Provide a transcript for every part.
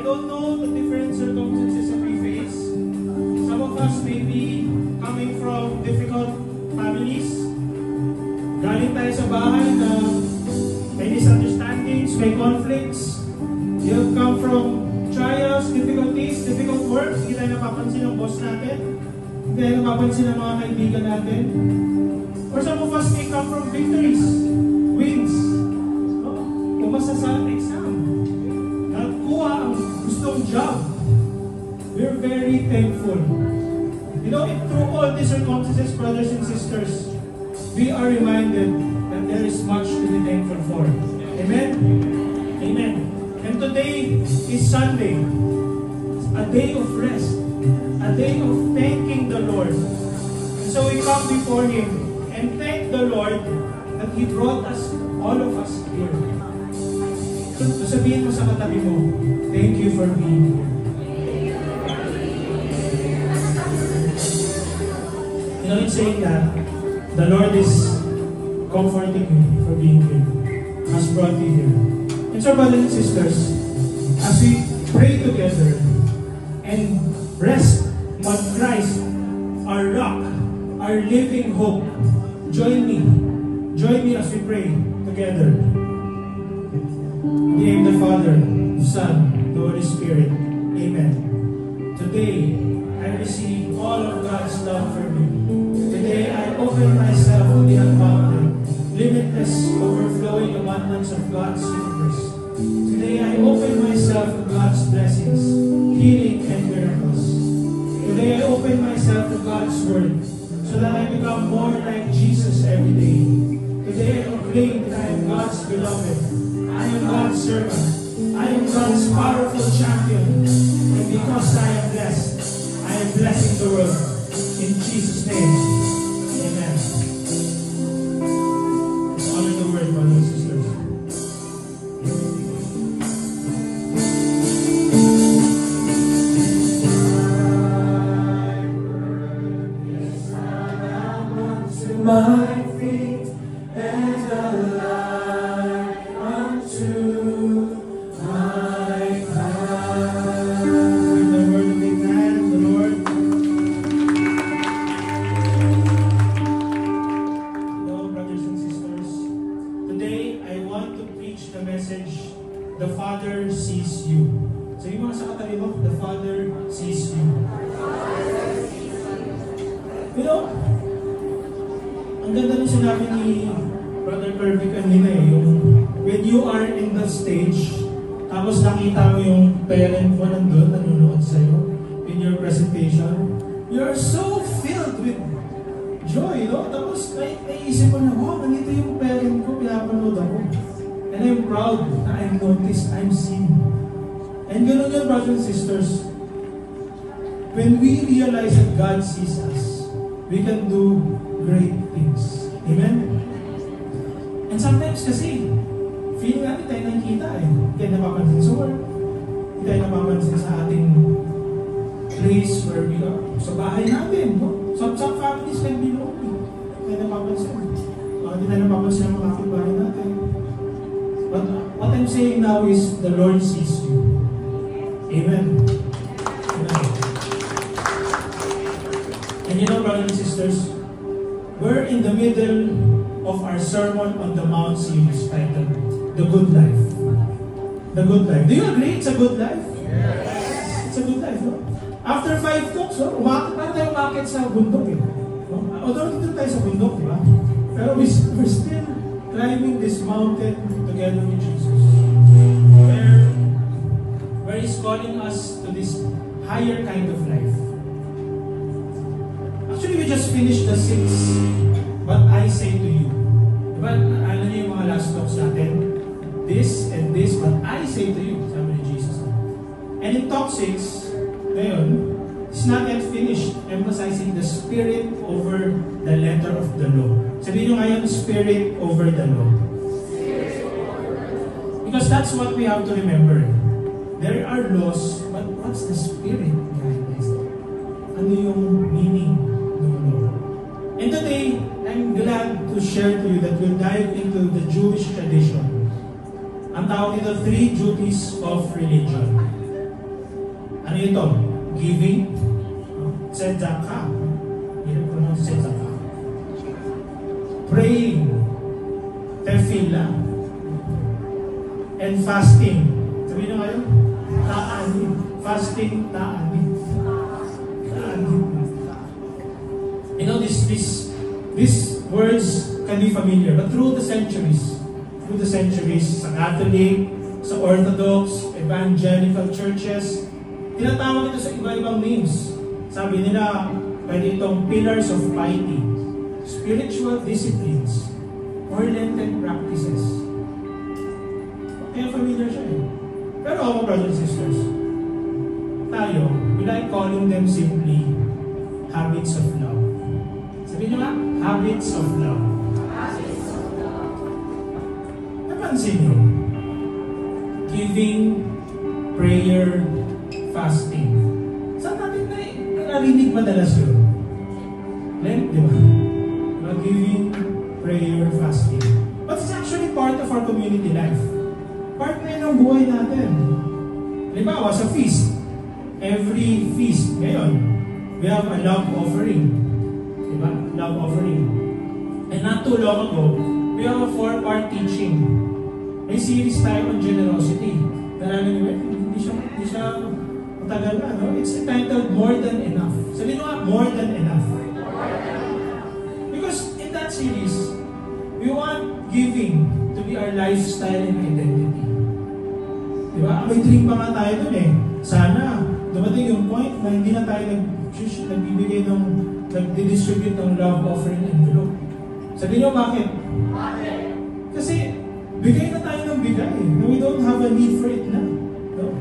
don't know the different circumstances that we face. Some of us may be coming from difficult families. Galing tayo sa bahay na may misunderstandings, may conflicts. You have come from trials, difficulties, difficult work. Hindi tayo napapansin ng boss natin. Hindi tayo napapansin ng mga kaibigan natin. Or some of us may come from victories, wins. Pumasa sa exam. Nakuha ang gustong job. We're very thankful. You know, through all these circumstances, brothers and sisters, we are reminded that there is much to be thankful for. Amen? Amen. And today is Sunday, a day of rest, a day of thanking the Lord. And so we come before Him and thank the Lord that He brought us, all of us here. So sabihin mo sa katabi mo, thank you for being here. You know, in saying that, the Lord is comforting you for being here, has brought you here. And so, brothers and sisters, as we pray together and rest on Christ, our rock, our living hope, join me as we pray together. In the name of the Father, the Son, the Holy Spirit. Amen. Today, I receive all of God's love for me. Today, I open myself to the unbounded, limitless, overflowing abundance of God's universe. Today, I open myself to God's blessings, healing, and miracles. Today, I open myself to God's Word, so that I become more like Jesus every day. Today, I proclaim that I am God's beloved. I am God's servant. I am God's powerful champion. And because I am blessed, I am blessing the world. In Jesus' name, amen. Let's honor the word, brothers and sisters. My feet and a light unto my path. With the word of amen, the Lord. Hello, brothers and sisters. Today, I want to preach the message, the Father sees you. So yung mga sa katabi mo, the Father sees you. You know, ang ganda nung sinabi ni Brother Kirby kanina yung when you are in the stage, tapos nakita mo yung parent mo nandun, nanonood sa'yo in your presentation, you're so filled with joy, no? Tapos naisip mo na, wow, nandito yung parent ko, pinapanood ako. And I'm proud na I'm noticed, I'm seen. And gano'n yun, brothers and sisters, when we realize that God sees us, we can do great things. Amen? And sometimes kasi, feeling natin tayo nakikita Hindi tayo napapansin sa work. Hindi tayo napapansin sa ating place where we are. Sa bahay natin, no? Some families can be lonely. Hindi tayo napapansin. Hindi tayo napapansin ang mga kapitbahay natin. But what I'm saying now is, the Lord sees you. Amen? Amen. And you know, brothers and sisters, we're in the middle of our Sermon on the Mount series titled, The Good Life. The Good Life. Do you agree it's a good life? Yes. It's a good life, no? After 5 talks, parang tayo umakit sa bundok, no? Although dito tayo sa bundok, di ba? Pero we're still climbing this mountain together with Jesus. Where He's calling us to this higher kind of life. Actually, we just finished the 6, but I say to you. Diba, alam niyo yung mga last talks natin? This and this, but I say to you, sabi ni Jesus. And in talk 6, ngayon, it's not yet finished, emphasizing the spirit over the letter of the law. Sabihin nyo ngayon, spirit over the law. Because that's what we have to remember. There are laws, but what's the spirit behind this? Ano yung meaning ng law? And today, I'm glad to share to you that we'll dive into the Jewish tradition. Ang tawag nito, 3 duties of religion. Ano ito? Giving. Tzedakah. Hindi ko naman tzedakah. Praying. Tefillah. And fasting. Sabihin nyo kayo? Ta'anin. Fasting, ta'anin. Ta'anin. You know, these words can be familiar, but through the centuries, sa Catholic, sa Orthodox, Evangelical churches, tinatawag ito sa iba-ibang names. Sabi nila, pwede itong pillars of piety, spiritual disciplines, or Lenten practices. Kaya familiar siya eh. Pero ako, brothers and sisters, tayo, we like calling them simply habits of love. Sabihin nyo nga, habits of love. Habits of love. Napansin nyo, giving, prayer, fasting. Saan natin narinig madalas yun? Lent, di ba? Giving, prayer, fasting. But it's actually part of our community life. Part na yun ng buhay natin. Halimbawa, sa feast. Every feast, ngayon, we have a love offering. Diba? Love offering. And not too long ago, we have a 4-part teaching. May series tayo on generosity. Nalaman niyo, hindi siya matagal na, no? It's entitled More Than Enough. Sabihin mo nga, More Than Enough. Because in that series, we want giving to be our lifestyle and identity. Diba? May dream pa nga tayo dun eh. Sana, dumating yung point na hindi na tayo nag-distribute ng love offering envelope. Sabihin nyo bakit? Kasi, bigay na tayo ng bigay. We don't have a need for it now. No?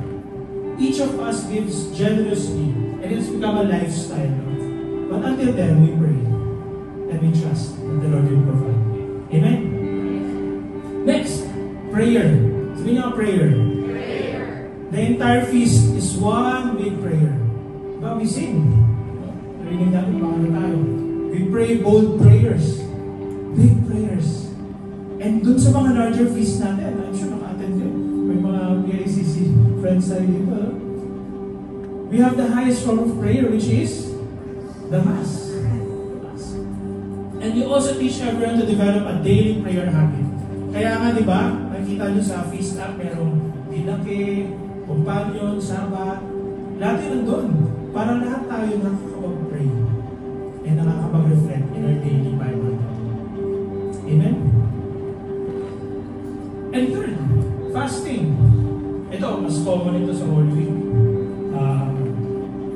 Each of us gives generously and it's become a lifestyle. But until then, we pray and we trust that the Lord will provide. Amen? Next, prayer. Sabihin nyo prayer. The entire feast is one big prayer. Diba? We sing. Narinig natin mga tayo. We pray bold prayers. Big prayers. And dun sa mga larger feast natin, I'm sure naka-attend yun. May mga PICC friends tayo dito. We have the highest form of prayer, which is the Mass. And we also teach everyone to develop a daily prayer habit. Kaya nga, di ba, nakikita nyo sa feast app, merong dinake, companion, sabat, lahat yun nandun. Para lahat tayo nakakapag-pray and nakakapag-reflect in our daily Bible. Amen? And third, fasting. Ito, mas common ito sa Holy Week.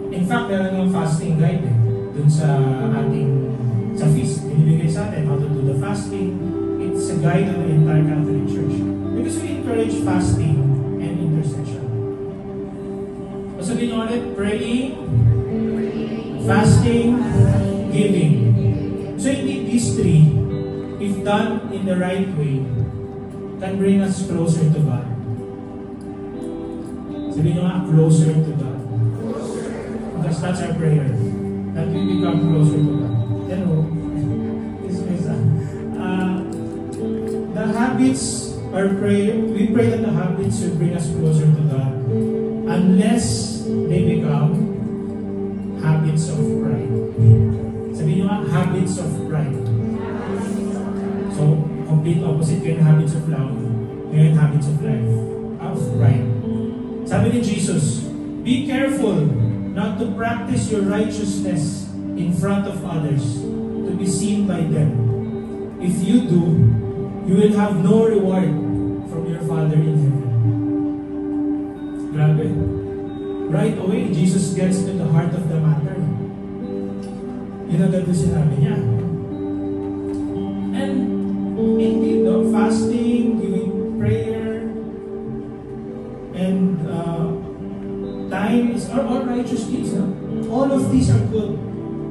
In fact, meron yung fasting guide dun sa ating sa feast. Binibigay sa atin how to do the fasting. It's a guide of the entire Catholic Church. Because we encourage fasting and intercession. Sabihin nyo ulit, praying, fasting, giving. So indeed, these three, if done in the right way, can bring us closer to God. Sabihin nyo nga, closer to God. Because that's our prayer. That we become closer to God. Then, the habits are prayer. We pray that the habits will bring us closer to God. Unless they become habits of pride. Sabihin nyo nga, habits of pride. So, complete opposite kayo ng habits of love. Ngayon, habits of life. Of pride. Sabi ni Jesus, be careful not to practice your righteousness in front of others to be seen by them. If you do, you will have no reward from your Father in heaven. Grabe. Right away, Jesus gets to the heart of the matter. Yun agad yung sinabi niya. And indeed, fasting, giving prayer, and time is all righteous deeds. All of these are good.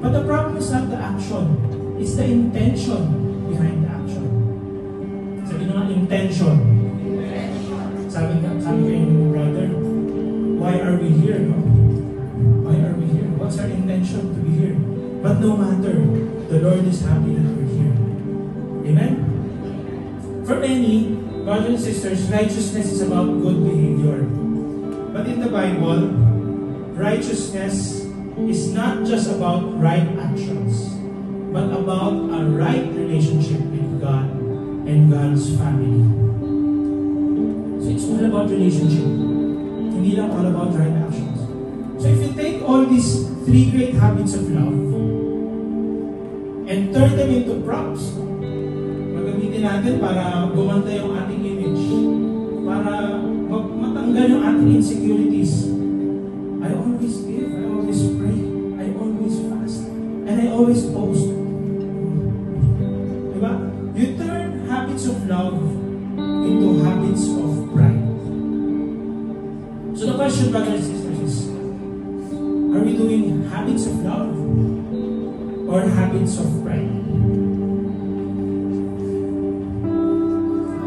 But the problem is not the action. It's the intention behind the action. Sabi nga, intention. Sabi kayo ng brother, why are we here? No? Why are we here? What's our intention to be here? But no matter, the Lord is happy that we're here. Amen? For many, brothers and sisters, righteousness is about good behavior. But in the Bible, righteousness is not just about right actions, but about a right relationship with God and God's family. So it's all about relationship. Hindi lang all about right actions. So if you take all these 3 great habits of love and turn them into props, magamitin natin para gumanda yung ating image, para matanggal yung ating insecurities. I always give, I always pray, I always fast, and I always post. Diba? You turn habits of love into habits of pride. So the question, brothers and sisters, is, are we doing habits of love or habits of pride?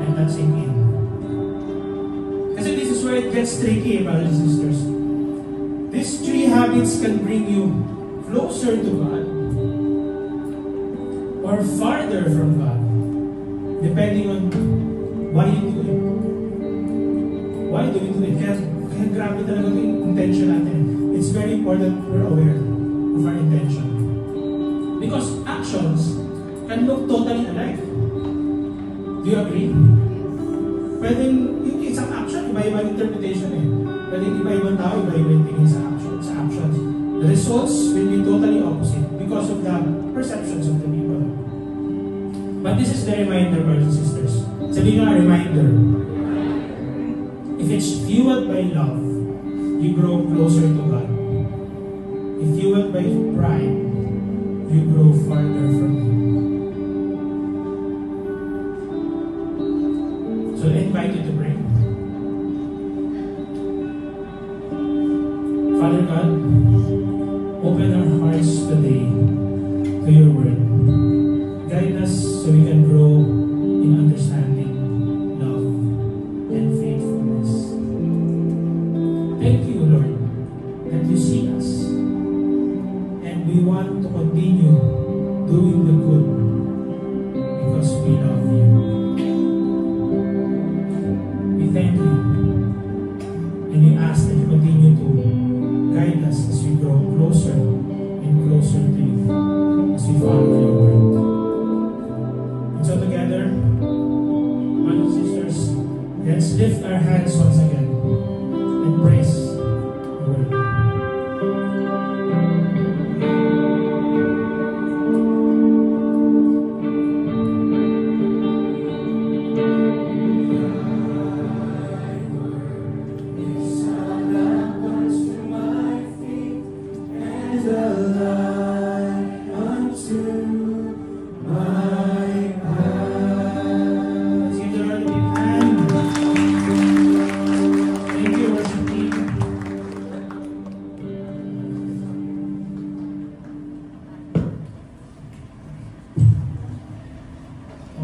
And that's in. Kasi this is where it gets tricky, brothers and sisters. These 3 habits can bring you closer to God or farther from God, depending on why you do it. Why do we do it? Kaya grabe talaga yung intention natin. It's very important we're aware of our intention. Because actions can look totally alike. Do you agree? Pwedeng, yung isang action, iba-iba interpretation eh. Pwedeng iba-ibang tao, iba-iba yung tingin sa actions. The results will be totally opposite because of the perceptions of the people. But this is the reminder, brothers and sisters. Sabihin nga, reminder. If it's fueled by love, you grow closer to God. If fueled by pride, you grow farther from Him. So I invite you to pray. Father God, open our hearts today to your word. Guide us so we can grow in understanding, love, and faithfulness. Thank you, Lord, that you see us. And we want to continue doing the good because we love you. We thank you. And we ask that you continue to guide us as we grow closer and closer to you, as we follow your word. And so together, brothers and sisters, let's lift our hands once again and praise the word.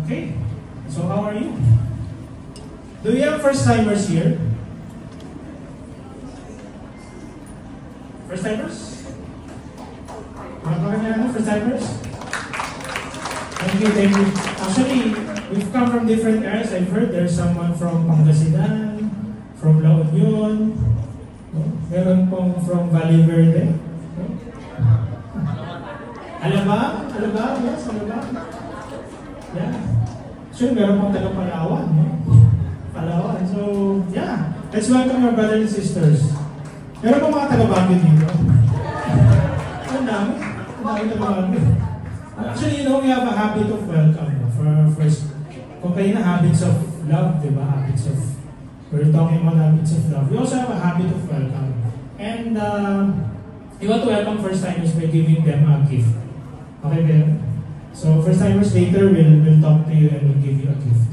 Okay, so how are you? Do we have first-timers here? First-timers? First-timers? Thank you. Actually, we've come from different areas. I've heard there's someone from Pangasinan, from La Union, meron pong from Valle Verde. Alabang? Yes, Alabang. Yeah. Sure, meron pong taga Palawan, no? Palawan. So, yeah. Let's welcome our brothers and sisters. Meron pong mga taga Baguio dito. Ang dami taga Baguio. Actually, you know, we have a habit of welcome. For our first, kung kayo na habits of love, di ba? We're talking about habits of love. We also have a habit of welcome. And, you want to welcome first-timers by giving them a gift. Okay, Ben? So, first-timers later, we'll talk to you and we'll give you a gift.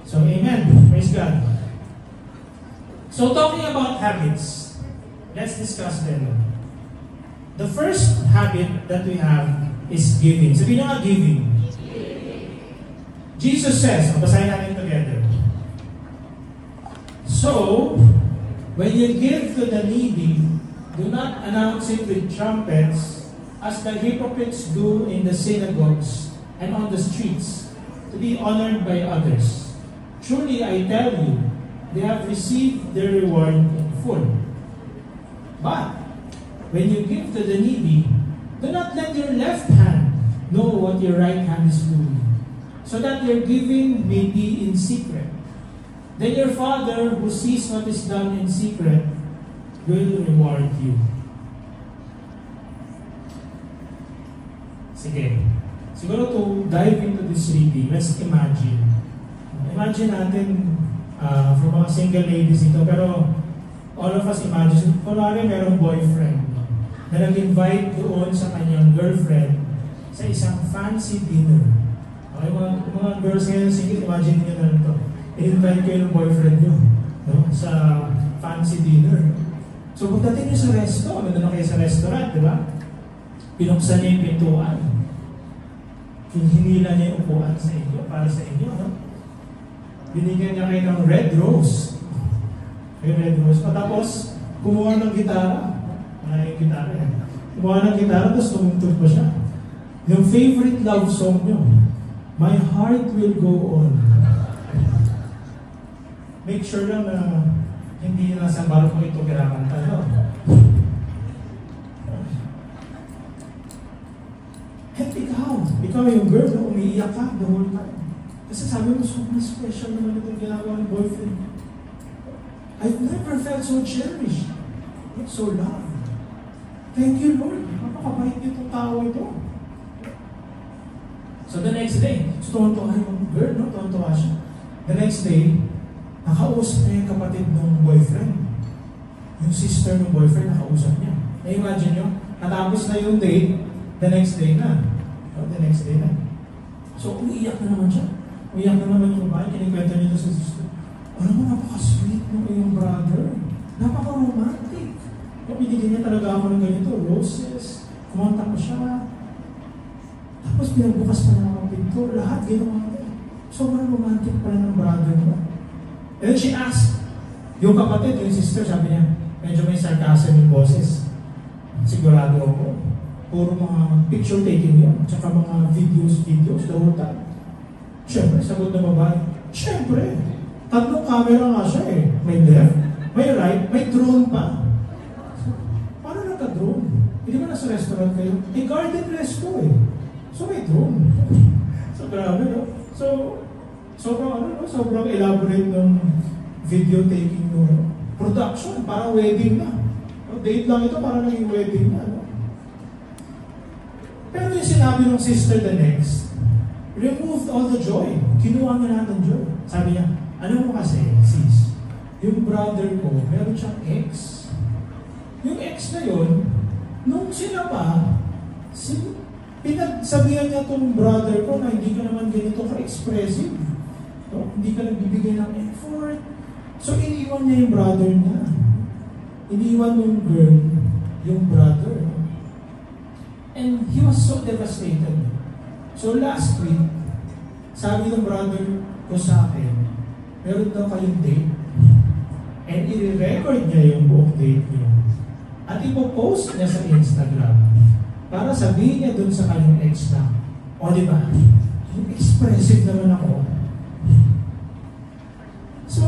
So, amen. Praise God. So, talking about habits, let's discuss them. The first habit that we have is giving. Sabihin nyo nga, giving. Jesus says, basahin natin together. So, when you give to the needy, do not announce it with trumpets, as the hypocrites do in the synagogues and on the streets, to be honored by others. Truly, I tell you, they have received their reward in full. But when you give to the needy, do not let your left hand know what your right hand is doing, so that your giving may be in secret. Then your Father who sees what is done in secret will reward you. Sige. Siguro to dive into this reading, let's imagine. Imagine natin, for mga single ladies ito, pero all of us imagine, kunwari merong boyfriend na nag-invite doon sa kanyang girlfriend sa isang fancy dinner. Okay, mga girls ngayon, sige, imagine nyo na ito. I-invite kayo ng boyfriend nyo, no? Sa fancy dinner. So pagdating nyo sa resto, na kayo sa restaurant, di ba? Pinuksan niya yung pintuan. Hinila niya yung upuan sa inyo, para sa inyo, no? Binigyan niya kayo ng red rose. Red rose. Patapos, kumuha ng gitara. Yung gitara yan. Kumuha ng gitara, tapos tumugtog pa siya. Yung favorite love song niyo, My Heart Will Go On. Make sure lang na hindi nasa barko ito kinakanta, no? At ikaw yung girl na umiiyak ka the whole time. Kasi sabi mo, sobrang special naman itong ginagawa ng boyfriend. I've never felt so cherished. It's so loved. Thank you, Lord. Napakabait itong tao ito. So the next day, tuwan-tuwa yung girl, no? Tuwan-tuwa siya. The next day, nakausap niya yung kapatid ng boyfriend. Yung sister ng boyfriend, nakausap niya. Na-imagine nyo, natapos na yung date, the next day na. The next day na. So, umiiyak na naman siya. Umiiyak na naman yung babae, kinikwenta niya ito sa sister. Alam mo, napaka-sweet mo yung brother. Napaka-romantic. Binigyan niya talaga ako ng ganito, roses, kumanta ko siya. Tapos pinagbukas pa na ang pinto, lahat ginawa ko. Sobrang romantic pala ng brother mo. And then she asked, yung kapatid, yung sister, sabi niya, medyo may sarcasm yung boses. Sigurado ako. Puro mga picture taking yun, tsaka mga videos, the whole time. Siyempre, sagot na babae. Siyempre, 3 camera nga siya eh. May left, may right, may drone pa. So, paano nagka-drone? Hindi ba nasa restaurant kayo? Eh, garden resto eh. So, may drone. So, grabe, no? So, sobrang elaborate ng video taking no? Production, parang wedding na. No? Date lang ito, parang naging wedding na. No? Pero yung sinabi ng sister the next, removed all the joy. Kinuha na lahat ng joy. Sabi niya, ano mo kasi, sis, yung brother ko, meron siyang ex. Yung ex na yun, nung sila pa, pinagsabihan niya tong brother ko na hindi ka naman ganito ka-expressive. No? Hindi ka nagbibigay ng effort. So, iniwan niya yung brother niya. Iniwan yung girl, yung brother. And he was so devastated. So last week, sabi ng brother ko sa akin, meron daw kayong date. And i-record niya yung buong date niyo. At ipopost niya sa Instagram para sabihin niya dun sa kanyang ex na, o diba, yung expressive naman ako. So,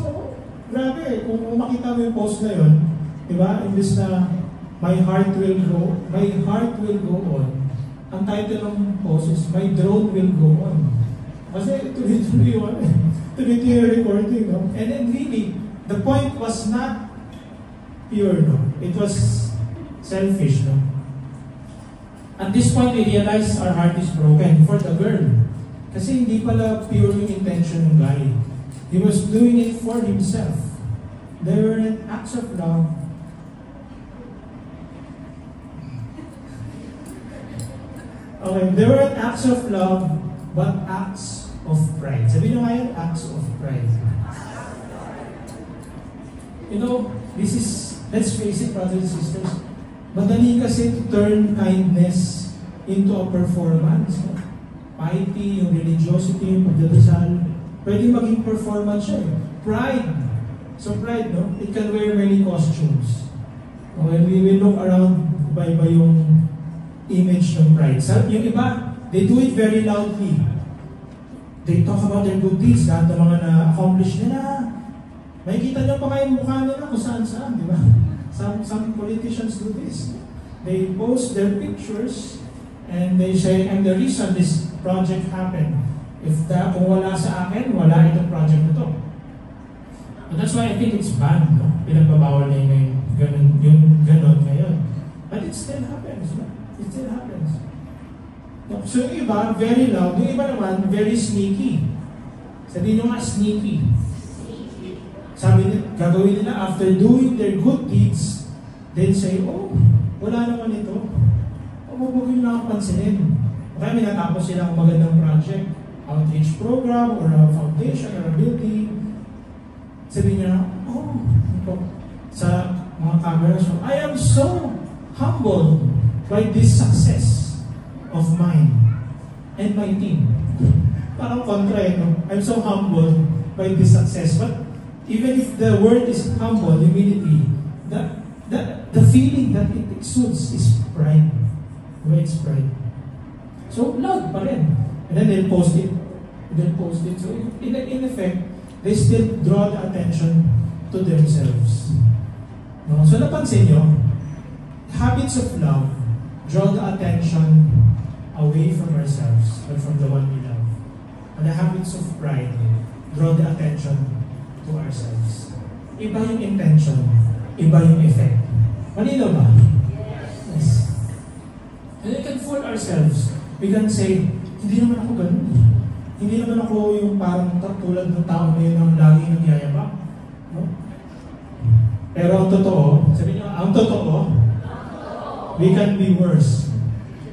grabe, kung makita mo yung post na yun, diba, imbis na My Heart Will Go On. Ang title ng post is My Drone Will Go On. Kasi tuloy-tuloy yun. Tuloy-tuloy yung recording, no? And then really, the point was not pure, no? It was selfish, no? At this point, we realize our heart is broken for the girl. Kasi hindi pala pure yung intention ng guy. He was doing it for himself. They were acts of love. Okay, they weren't acts of love, but acts of pride. Sabihin nyo ngayon, acts of pride. You know, this is, let's face it, brothers and sisters, madali kasi to turn kindness into a performance. No? Piety, yung religiosity, yung pagdadasal, pwedeng maging performance siya. Pride. So pride, no? It can wear many costumes. When we look around, iba-iba yung image ng pride. So, yung iba, they do it very loudly. They talk about their good deeds, lahat ng mga na-accomplish nila. May kita nyo pa kayo mukha nila kung saan-saan, di ba? Some politicians do this. They post their pictures and they say, I'm the reason this project happened. Kung wala sa akin, wala itong project na to. And that's why I think it's banned, no? Pinagbabawal na yung ganon ngayon. But it still happens, no? It still happens. No? So yung iba, very loud. Yung iba naman, very sneaky. Sabihin nyo nga, sneaky. Sabi nila, gagawin nila after doing their good deeds, they'll say, oh, wala naman ito. Huwag yung nakapansinin. Kaya may natapos silang magandang project, outreach program, or a foundation, or a building. Sabi niya, oh, sa mga cameras, I am so humbled by this success of mine and my team. Parang kontra, no? I'm so humbled by this success. But even if the word is humble, humility, the feeling that it exudes is pride. It's pride. So, loud pa rin. And then they'll post it. So, in effect, they still draw the attention to themselves. No? So, napansin nyo, habits of love draw the attention away from ourselves and from the one we love. And the habits of pride draw the attention to ourselves. Iba yung intention, iba yung effect. Malino ba? Yes. And we can fool ourselves. We can say, hindi naman ako ganun. Hindi naman ako yung parang tulad ng tao na yun ang laging nagyayabang. No? Pero ang totoo, sabi niyo, ang totoo, we can be worse.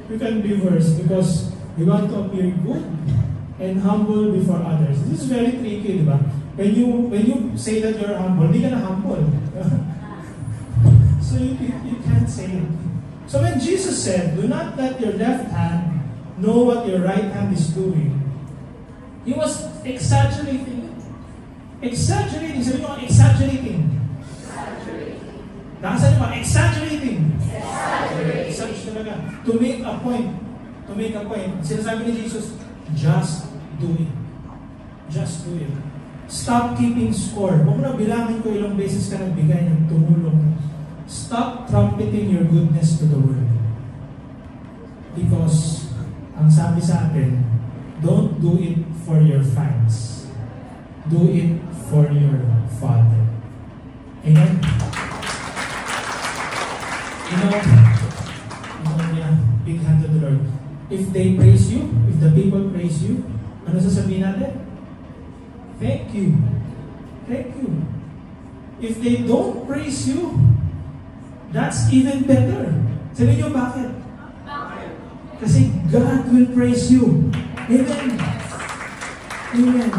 We can be worse because we want to appear good and humble before others. This is very tricky, di ba? When you say that you're humble, hindi ka na humble. So you can't say it. So when Jesus said, do not let your left hand know what your right hand is doing, He was exaggerating. Exaggerating. Sabi mo, exaggerating. Nakasabi mo, exaggerating. Exaggerate talaga. To make a point. To make a point. Sinasabi ni Jesus, just do it. Just do it. Stop keeping score. Huwag mo na bilangin ko ilang beses ka nagbigay ng tumulong. Stop trumpeting your goodness to the world. Because, ang sabi sa atin, don't do it for your fans. Do it for your Father. Amen? Big hand to the Lord. If they praise you, if the people praise you, ano sasabihin natin? Thank you. Thank you. If they don't praise you, that's even better. Sabi niyo bakit? Kasi God will praise you. Amen. Amen.